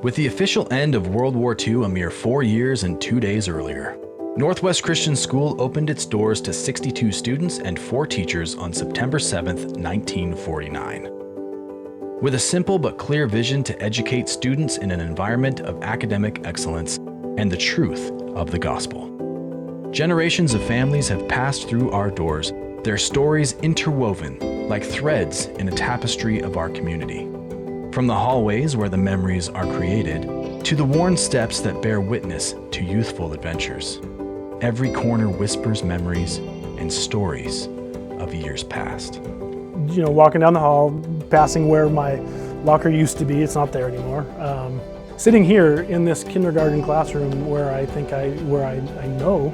With the official end of World War II a mere 4 years and 2 days earlier, Northwest Christian School opened its doors to 62 students and 4 teachers on September 7, 1949. With a simple but clear vision to educate students in an environment of academic excellence and the truth of the gospel. Generations of families have passed through our doors, their stories interwoven like threads in a tapestry of our community. From the hallways where the memories are created, to the worn steps that bear witness to youthful adventures. Every corner whispers memories and stories of years past. You know, walking down the hall, passing where my locker used to be, it's not there anymore. Sitting here in this kindergarten classroom where I know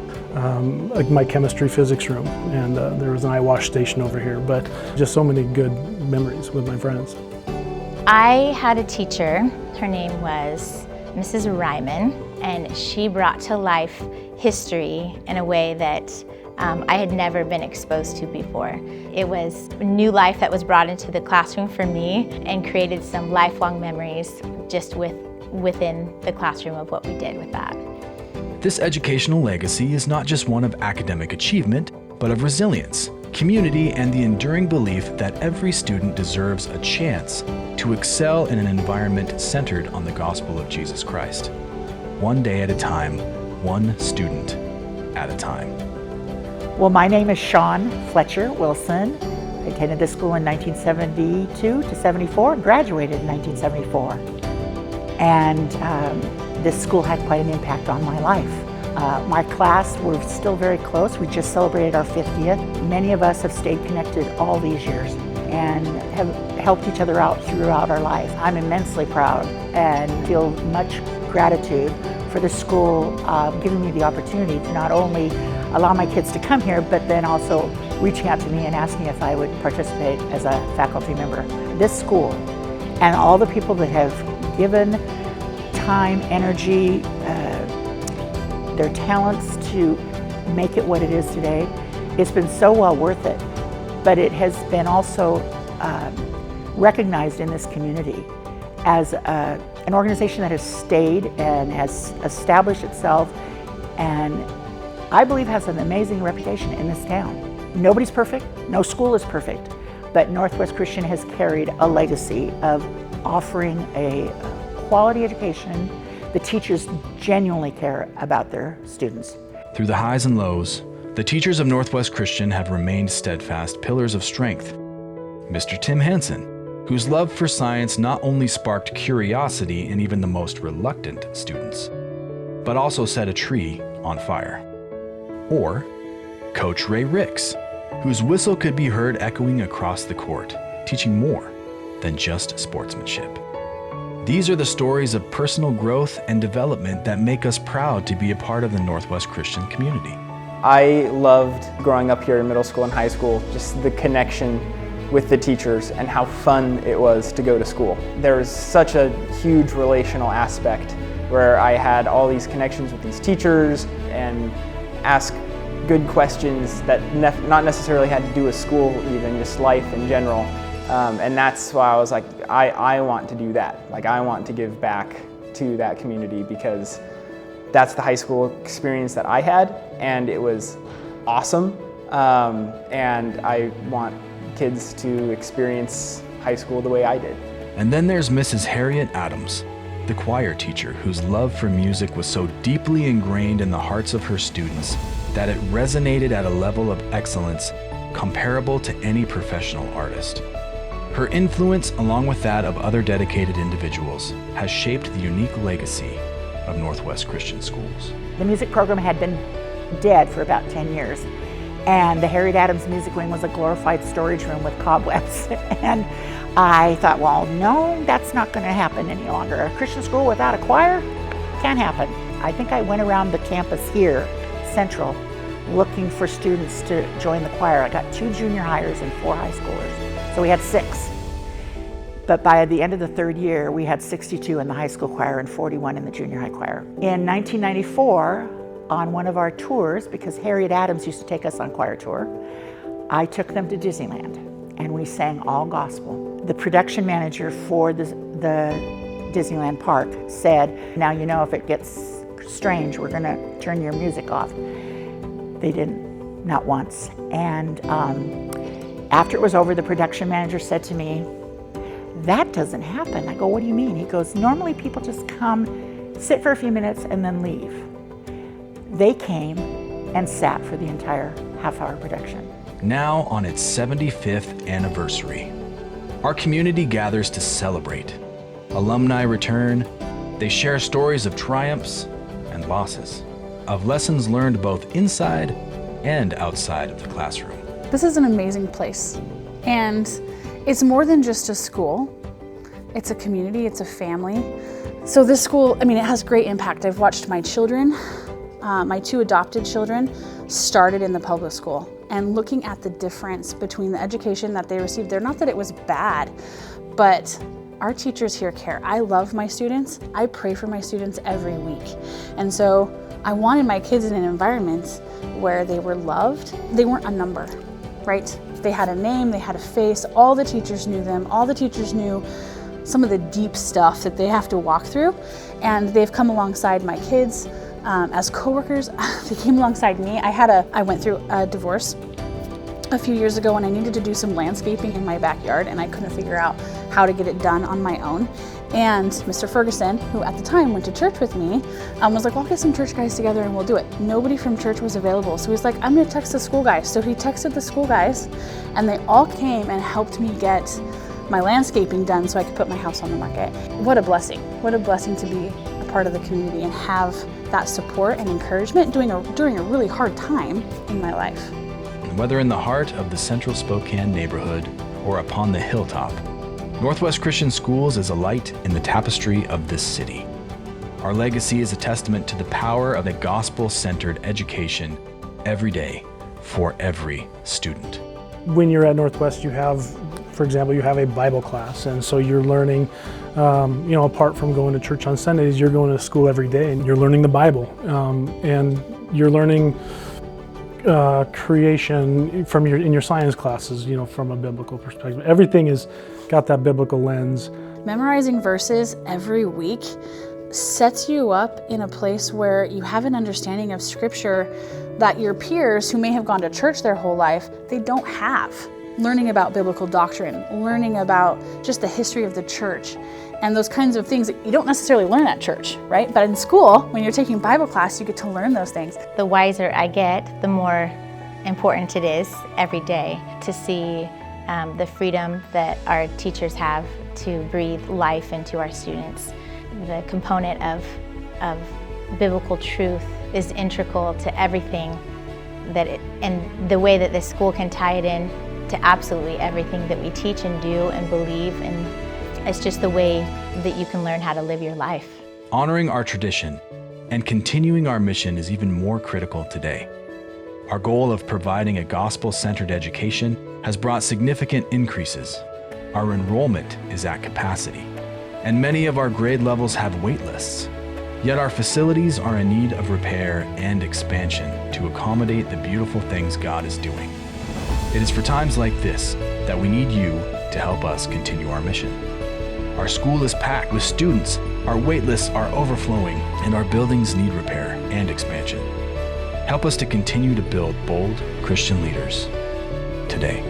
like my chemistry physics room, and there was an eye wash station over here, but just so many good memories with my friends. I had a teacher, her name was Mrs. Ryman, and she brought to life history in a way that I had never been exposed to before. It was new life that was brought into the classroom for me and created some lifelong memories just within the classroom of what we did with that. This educational legacy is not just one of academic achievement, but of resilience, community, and the enduring belief that every student deserves a chance to excel in an environment centered on the gospel of Jesus Christ. One day at a time, one student at a time. Well, my name is Shawn Fletcher Wilson. I attended this school in 1972 to 74 and graduated in 1974. And this school had quite an impact on my life. My class, we're still very close. We just celebrated our 50th. Many of us have stayed connected all these years and have helped each other out throughout our life. I'm immensely proud and feel much gratitude for the school giving me the opportunity to not only allow my kids to come here, but then also reaching out to me and asking if I would participate as a faculty member. This school and all the people that have given time, energy, their talents to make it what it is today, it's been so well worth it. But it has been also recognized in this community as an organization that has stayed and has established itself, and I believe has an amazing reputation in this town. Nobody's perfect, no school is perfect, but Northwest Christian has carried a legacy of offering a quality education. The teachers genuinely care about their students. Through the highs and lows, the teachers of Northwest Christian have remained steadfast pillars of strength. Mr. Tim Hansen, whose love for science not only sparked curiosity in even the most reluctant students, but also set a tree on fire. Or Coach Ray Ricks, whose whistle could be heard echoing across the court, teaching more than just sportsmanship. These are the stories of personal growth and development that make us proud to be a part of the Northwest Christian community. I loved growing up here in middle school and high school, just the connection with the teachers and how fun it was to go to school. There was such a huge relational aspect where I had all these connections with these teachers and ask good questions that not necessarily had to do with school, even just life in general. And that's why I was like, I want to do that. Like, I want to give back to that community because that's the high school experience that I had, and it was awesome. And I want kids to experience high school the way I did. And then there's Mrs. Harriet Adams, the choir teacher whose love for music was so deeply ingrained in the hearts of her students that it resonated at a level of excellence comparable to any professional artist. Her influence, along with that of other dedicated individuals, has shaped the unique legacy of Northwest Christian Schools. The music program had been dead for about 10 years, and the Harriet Adams Music Wing was a glorified storage room with cobwebs. And I thought, well, no, that's not going to happen any longer. A Christian school without a choir can't happen. I think I went around the campus here, Central, looking for students to join the choir. I got 2 junior hires and 4 high schoolers, so we had 6. But by the end of the 3rd year, we had 62 in the high school choir and 41 in the junior high choir. In 1994, on one of our tours, because Harriet Adams used to take us on choir tour, I took them to Disneyland, and we sang all gospel. The production manager for the Disneyland Park said, now you know if it gets strange, we're going to turn your music off. They didn't, not once. And after it was over, the production manager said to me, that doesn't happen. I go, what do you mean? He goes, normally people just come, sit for a few minutes, and then leave. They came and sat for the entire half-hour production. Now on its 75th anniversary, our community gathers to celebrate. Alumni return. They share stories of triumphs and losses, of lessons learned both inside and outside of the classroom. This is an amazing place, and it's more than just a school. It's a community, it's a family. So this school, I mean, it has great impact. I've watched my children, my 2 adopted children, started in the public school, and looking at the difference between the education that they received there, not that it was bad, but our teachers here care. I love my students. I pray for my students every week. And so I wanted my kids in an environment where they were loved. They weren't a number, right? They had a name, they had a face. All the teachers knew them. All the teachers knew some of the deep stuff that they have to walk through. And they've come alongside my kids as coworkers. They came alongside me. I went through a divorce a few years ago and I needed to do some landscaping in my backyard and I couldn't figure out how to get it done on my own. And Mr. Ferguson, who at the time went to church with me, was like, well, I'll get some church guys together and we'll do it. Nobody from church was available. So he's like, I'm gonna text the school guys. So he texted the school guys and they all came and helped me get my landscaping done so I could put my house on the market. What a blessing. What a blessing to be a part of the community and have that support and encouragement during a really hard time in my life. Whether in the heart of the central Spokane neighborhood or upon the hilltop, Northwest Christian Schools is a light in the tapestry of this city. Our legacy is a testament to the power of a gospel-centered education every day for every student. When you're at Northwest, you have, for example, you have a Bible class, and so you're learning, apart from going to church on Sundays, you're going to school every day and you're learning the Bible, and you're learning creation in your science classes, from a biblical perspective. Everything has got that biblical lens. Memorizing verses every week sets you up in a place where you have an understanding of Scripture that your peers who may have gone to church their whole life, they don't have. Learning about biblical doctrine, learning about just the history of the church, and those kinds of things that you don't necessarily learn at church, right? But in school, when you're taking Bible class, you get to learn those things. The wiser I get, the more important it is every day to see the freedom that our teachers have to breathe life into our students. The component of biblical truth is integral to everything and the way that this school can tie it in to absolutely everything that we teach and do and believe, and it's just the way that you can learn how to live your life. Honoring our tradition and continuing our mission is even more critical today. Our goal of providing a gospel-centered education has brought significant increases. Our enrollment is at capacity, and many of our grade levels have wait lists. Yet our facilities are in need of repair and expansion to accommodate the beautiful things God is doing. It is for times like this that we need you to help us continue our mission. Our school is packed with students, our wait lists are overflowing, and our buildings need repair and expansion. Help us to continue to build bold Christian leaders today.